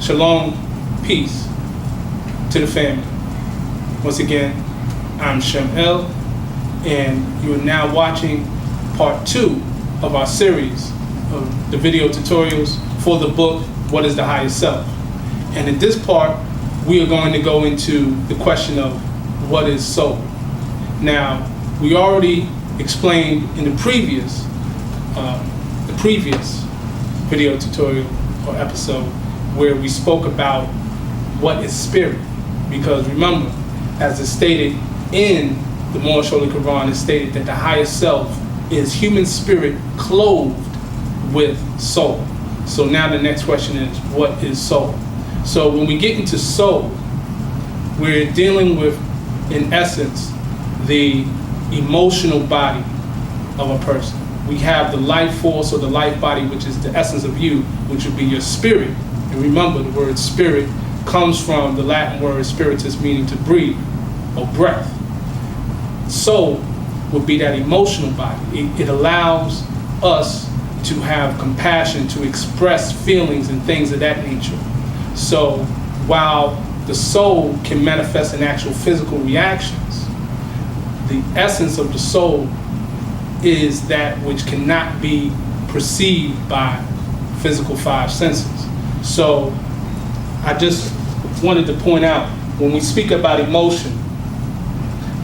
Shalom, peace to the family. Once again, I'm Shem El, and you are now watching part 2 of our series of the video tutorials for the book, What is the Higher Self? And in this part, we are going to go into the question of what is soul. Now, we already explained in the previous video tutorial or episode where we spoke about what is spirit. Because remember, as it's stated in the Most Holy Quran, it's stated that the higher self is human spirit clothed with soul. So now the next question is, what is soul? So when we get into soul, we're dealing with, in essence, the emotional body of a person. We have the life force or the life body, which is the essence of you, which would be your spirit. And remember, the word spirit comes from the Latin word spiritus, meaning to breathe or breath. Soul would be that emotional body. It allows us to have compassion, to express feelings and things of that nature. So while the soul can manifest in actual physical reactions, the essence of the soul is that which cannot be perceived by physical five senses. So I just wanted to point out, when we speak about emotion,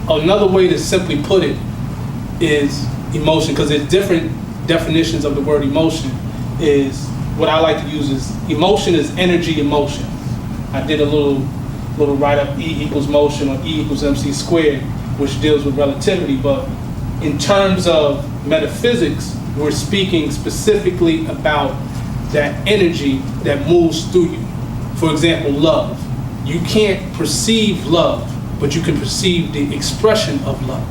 another way to simply put it is emotion, because there's different definitions of the word emotion. Is what I like to use is emotion is energy in motion. I did a little write-up, E equals motion or E equals MC squared, which deals with relativity, but in terms of metaphysics, we're speaking specifically about that energy that moves through you. For example, love. You can't perceive love, but you can perceive the expression of love.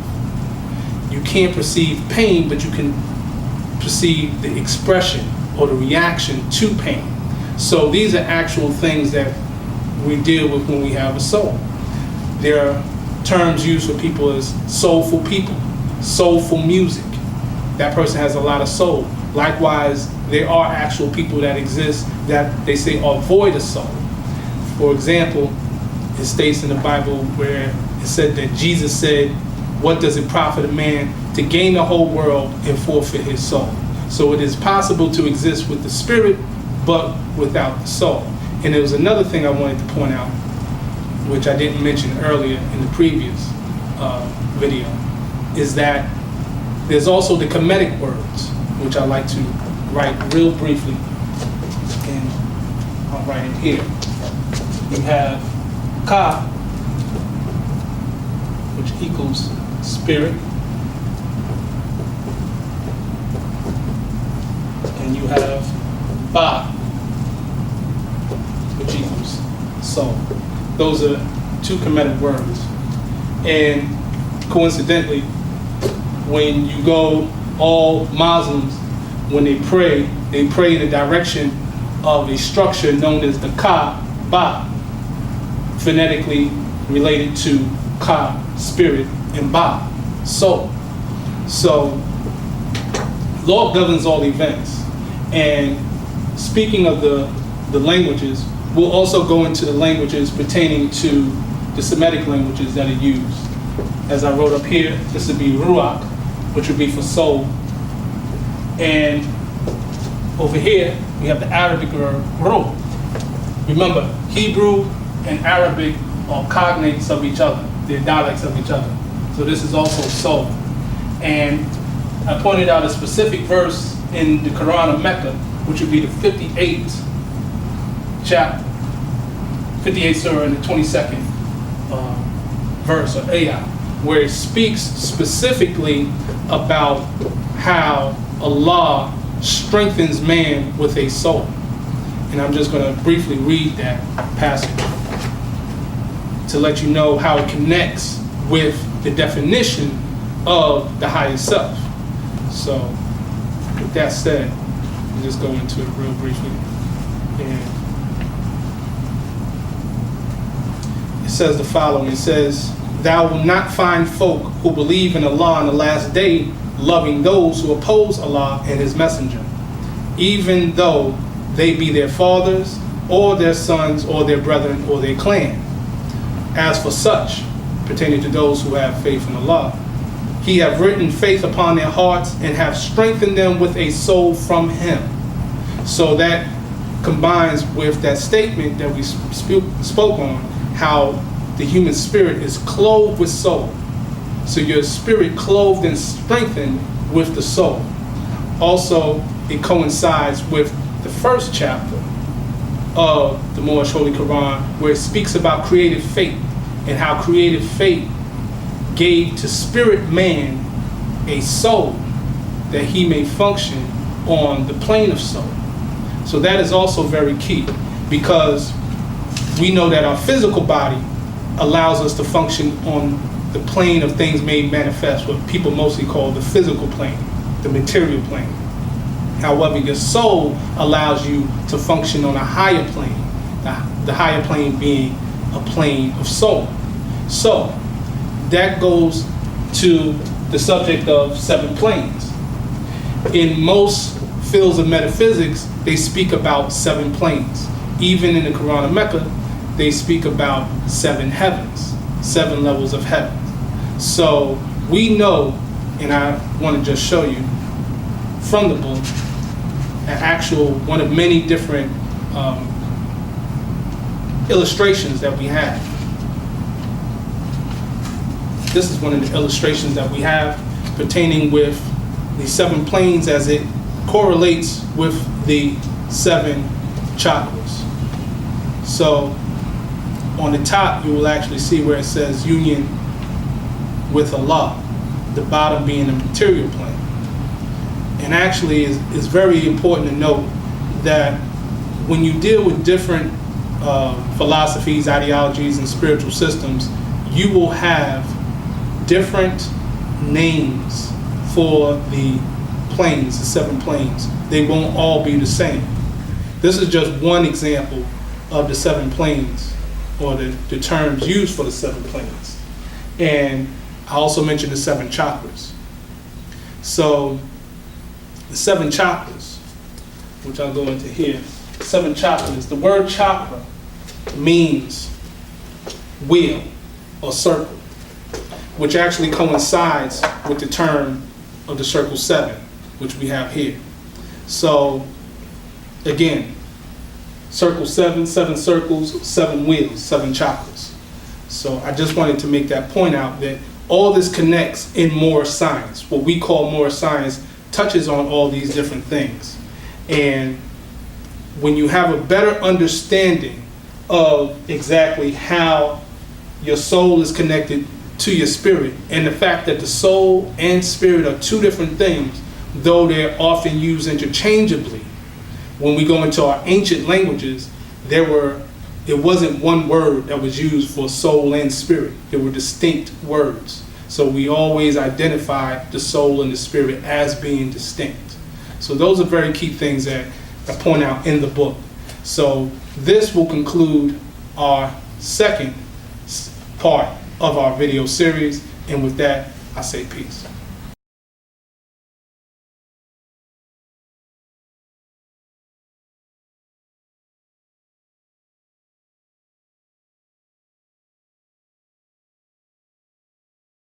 You can't perceive pain, but you can perceive the expression or the reaction to pain. So these are actual things that we deal with when we have a soul. There are terms used for people as soulful people, soulful music. That person has a lot of soul. Likewise, there are actual people that exist that they say are void of soul. For example, it states in the Bible where it said that Jesus said, "What does it profit a man to gain the whole world and forfeit his soul?" So it is possible to exist with the spirit, but without the soul. And there was another thing I wanted to point out, which I didn't mention earlier in the previous video, is that there's also the Cometic Words, which I like to write real briefly, and I'll write it here. You have Ka, which equals spirit, and you have Ba, which equals soul. Those are two Cometic words. And coincidentally, when you go, all Muslims, when they pray in the direction of a structure known as the Ka-Ba, phonetically related to Ka, spirit, and Ba, soul. So, law governs all events. And speaking of the languages, we'll also go into the languages pertaining to the Semitic languages that are used. As I wrote up here, this would be Ruach, which would be for soul. And over here, we have the Arabic word Ruh. Remember, Hebrew and Arabic are cognates of each other. They're dialects of each other. So this is also soul. And I pointed out a specific verse in the Quran of Mecca, which would be the 58th chapter, 58th surah, in the 22nd verse or ayah, where it speaks specifically about how Allah strengthens man with a soul. And I'm just going to briefly read that passage to let you know how it connects with the definition of the higher self. So with that said, we'll just go into it real briefly. And it says the following. It says, "Thou wilt not find folk who believe in Allah on the last day loving those who oppose Allah and His Messenger, even though they be their fathers, or their sons, or their brethren, or their clan. As for such, pertaining to those who have faith in Allah, He have written faith upon their hearts and have strengthened them with a soul from Him. So that combines with that statement that we spoke on, how the human spirit is clothed with soul. So your spirit clothed and strengthened with the soul. Also, it coincides with the first chapter of the Moorish Holy Quran, where it speaks about creative fate and how creative fate gave to spirit man a soul that he may function on the plane of soul. So that is also very key, because we know that our physical body allows us to function on the plane of things made manifest, what people mostly call the physical plane, the material plane. However, your soul allows you to function on a higher plane, the higher plane being a plane of soul. So that goes to the subject of 7 planes. In most fields of metaphysics, they speak about 7 planes. Even in the Quran of Mecca, they speak about 7 heavens, 7 levels of heaven. So we know, and I want to just show you from the book, an actual one of many different illustrations that we have. This is one of the illustrations that we have pertaining with the 7 planes as it correlates with the 7 chakras. So on the top, you will actually see where it says union with Allah, the bottom being the material plane. And actually is very important to note that when you deal with different philosophies, ideologies, and spiritual systems, you will have different names for the planes, the 7 planes. They won't all be the same. This is just one example of the 7 planes, or the terms used for the 7 planes. And I also mentioned the 7 chakras. So the 7 chakras, which I'll go into here, 7 chakras. The word chakra means wheel or circle, which actually coincides with the term of the circle 7, which we have here. So again, circle 7, 7 circles, 7 wheels, 7 chakras. So I just wanted to make that point out, that all this connects in Moorish science. What we call Moorish science touches on all these different things. And when you have a better understanding of exactly how your soul is connected to your spirit, and the fact that the soul and spirit are 2 different things, though they're often used interchangeably. When we go into our ancient languages, it wasn't one word that was used for soul and spirit. There were distinct words. So we always identify the soul and the spirit as being distinct. So those are very key things that I point out in the book. So this will conclude our second part of our video series. And with that, I say peace.